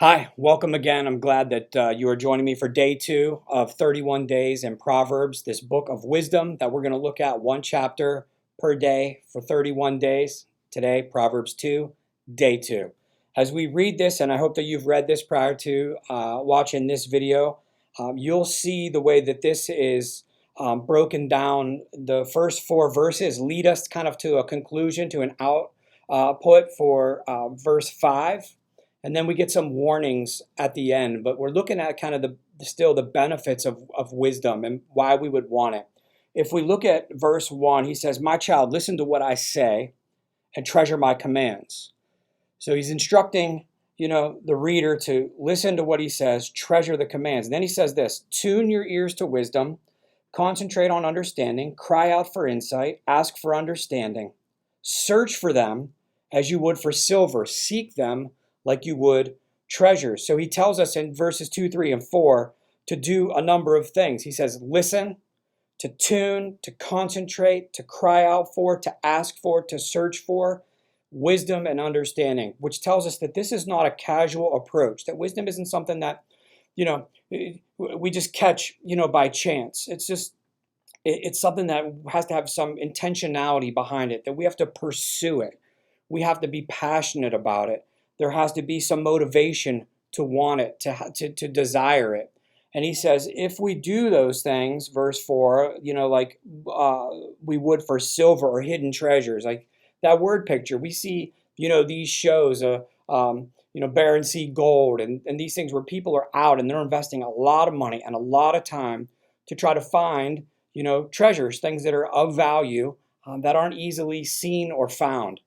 Hi, welcome again. I'm glad that you are joining me for day 2 of 31 days in Proverbs, this book of wisdom that we're going to look at one chapter per day for 31 days. Today, Proverbs 2, day 2. As we read this, and I hope that you've read this prior to watching this video, you'll see the way that this is broken down. The first 4 verses lead us kind of to a conclusion, to an output for verse 5. And then we get some warnings at the end, but we're looking at kind of still the benefits of wisdom and why we would want it. If we look at verse 1, he says, "My child, listen to what I say and treasure my commands." So he's instructing, the reader to listen to what he says, treasure the commands. And then he says this: "Tune your ears to wisdom, concentrate on understanding, cry out for insight, ask for understanding. Search for them as you would for silver, seek them like you would treasures." So he tells us in verses 2, 3, and 4 to do a number of things. He says, listen, to tune, to concentrate, to cry out for, to ask for, to search for wisdom and understanding, which tells us that this is not a casual approach, that wisdom isn't something that, we just catch, by chance. It's something that has to have some intentionality behind it, that we have to pursue it. We have to be passionate about it. There has to be some motivation to want it, to desire it. And he says, if we do those things, verse 4, like we would for silver or hidden treasures, like that word picture, we see, these shows, Bear and Sea Gold, and these things where people are out and they're investing a lot of money and a lot of time to try to find, treasures, things that are of value that aren't easily seen or found.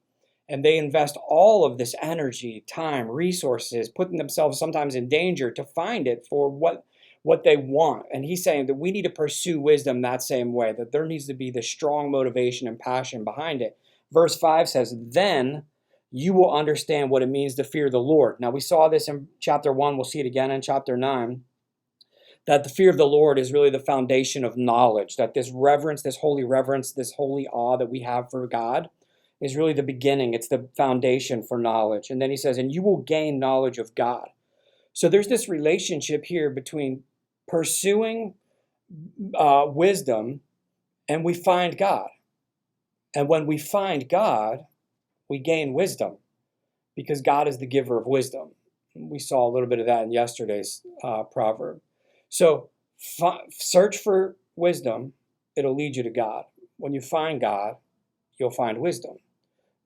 And they invest all of this energy, time, resources, putting themselves sometimes in danger to find it for what they want. And he's saying that we need to pursue wisdom that same way, that there needs to be this strong motivation and passion behind it. Verse 5 says, "Then you will understand what it means to fear the Lord." Now, we saw this in chapter 1. We'll see it again in chapter 9. That the fear of the Lord is really the foundation of knowledge, that this reverence, this holy awe that we have for God is really the beginning. It's the foundation for knowledge. And then he says, "And you will gain knowledge of God." So there's this relationship here between pursuing wisdom and we find God. And when we find God, we gain wisdom because God is the giver of wisdom. We saw a little bit of that in yesterday's proverb. So search for wisdom. It'll lead you to God. When you find God, you'll find wisdom.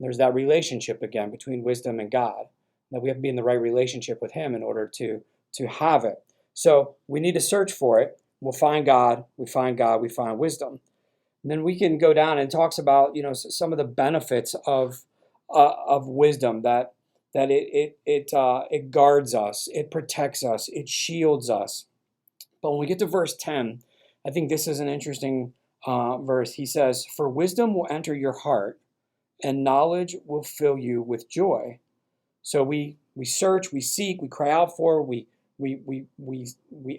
There's that relationship again between wisdom and God, that we have to be in the right relationship with him in order to have it. So we need to search for it. We'll find God, we find wisdom. And then we can go down and talks about, some of the benefits of wisdom, that it guards us, it protects us, it shields us. But when we get to verse 10, I think this is an interesting verse. He says, "For wisdom will enter your heart, and knowledge will fill you with joy." So we search, we seek, we cry out for, we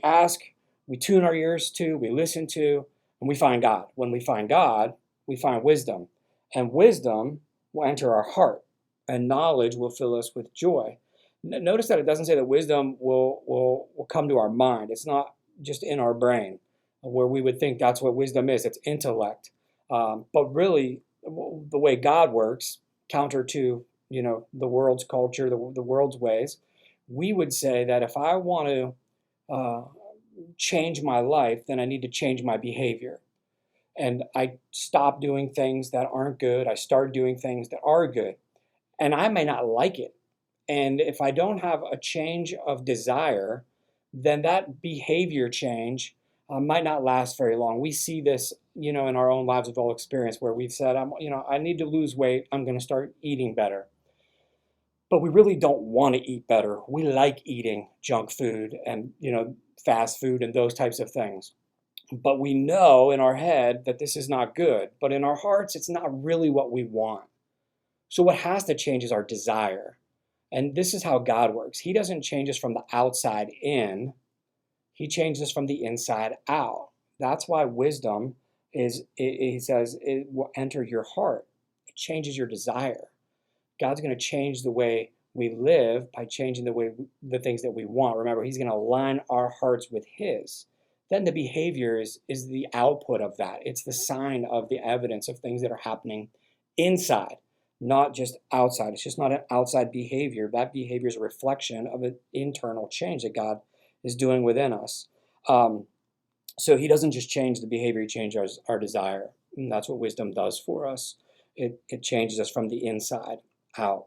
ask, we tune our ears to, we listen to, and we find God. When we find God, we find wisdom. And wisdom will enter our heart, and knowledge will fill us with joy. Notice that it doesn't say that wisdom will come to our mind. It's not just in our brain, where we would think that's what wisdom is. It's intellect. But really, the way God works, counter to the world's culture, the world's ways, we would say that if I want to change my life, then I need to change my behavior. And I stop doing things that aren't good. I start doing things that are good. And I may not like it. And if I don't have a change of desire, then that behavior change might not last very long. We see this, in our own lives of all experience, where we've said, I need to lose weight. I'm going to start eating better. But we really don't want to eat better. We like eating junk food and, fast food and those types of things. But we know in our head that this is not good. But in our hearts, it's not really what we want. So what has to change is our desire. And this is how God works. He doesn't change us from the outside in. He changes us from the inside out. That's why wisdom he says, it will enter your heart. It changes your desire. God's going to change the way We live by changing the things that we want. Remember, he's going to align our hearts with his. Then the behavior is the output of that. It's the sign of the evidence of things that are happening inside, not just outside. It's just not an outside behavior. That behavior is a reflection of an internal change that God is doing within us. So he doesn't just change the behavior, he changes our desire. And that's what wisdom does for us. It changes us from the inside out.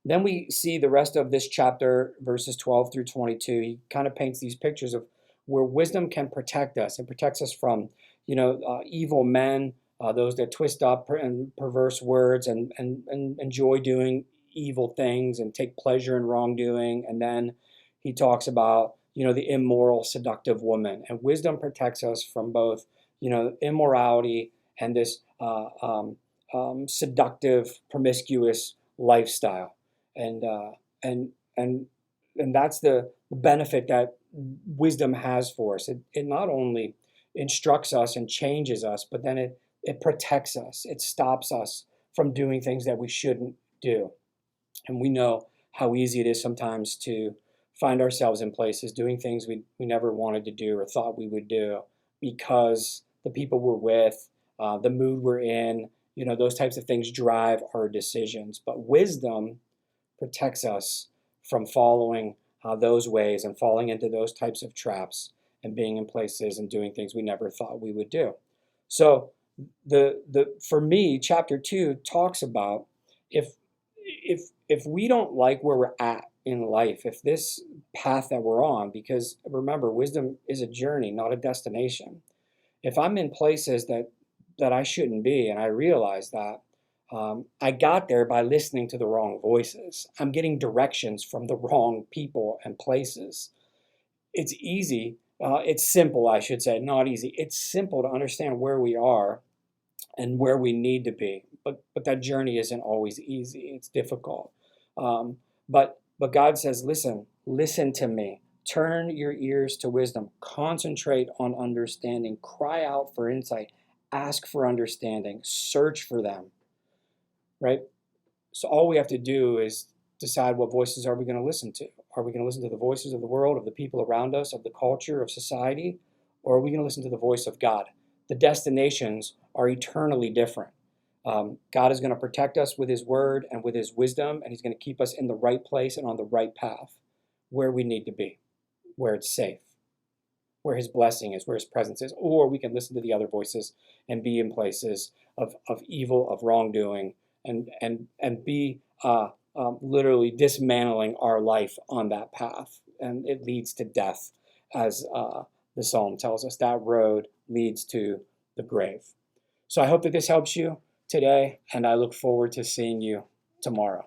Then we see the rest of this chapter, verses 12 through 22. He kind of paints these pictures of where wisdom can protect us. It protects us from, evil men, those that twist up and perverse words and enjoy doing evil things and take pleasure in wrongdoing. And then he talks about, the immoral, seductive woman. And wisdom protects us from both, immorality and this seductive, promiscuous lifestyle. And that's the benefit that wisdom has for us. It not only instructs us and changes us, but then it protects us. It stops us from doing things that we shouldn't do. And we know how easy it is sometimes to find ourselves in places doing things we never wanted to do or thought we would do because the people we're with, the mood we're in, those types of things drive our decisions. But wisdom protects us from following those ways and falling into those types of traps and being in places and doing things we never thought we would do. So for me, chapter 2 talks about if we don't like where we're at in life, if this path that we're on, because remember, wisdom is a journey, not a destination. If I'm in places that I shouldn't be, and I realize that, I got there by listening to the wrong voices. I'm getting directions from the wrong people and places. It's easy. It's simple, I should say, not easy. It's simple to understand where we are and where we need to be. But that journey isn't always easy. It's difficult. But God says, listen to me. Turn your ears to wisdom. Concentrate on understanding. Cry out for insight. Ask for understanding. Search for them. Right? So all we have to do is decide what voices are we going to listen to. Are we going to listen to the voices of the world, of the people around us, of the culture, of society? Or are we going to listen to the voice of God? The destinations are eternally different. God is going to protect us with his word and with his wisdom, and he's going to keep us in the right place and on the right path where we need to be, where it's safe, where his blessing is, where his presence is. Or we can listen to the other voices and be in places of evil, of wrongdoing, and be literally dismantling our life on that path. And it leads to death, as the psalm tells us. That road leads to the grave. So I hope that this helps you today, and I look forward to seeing you tomorrow.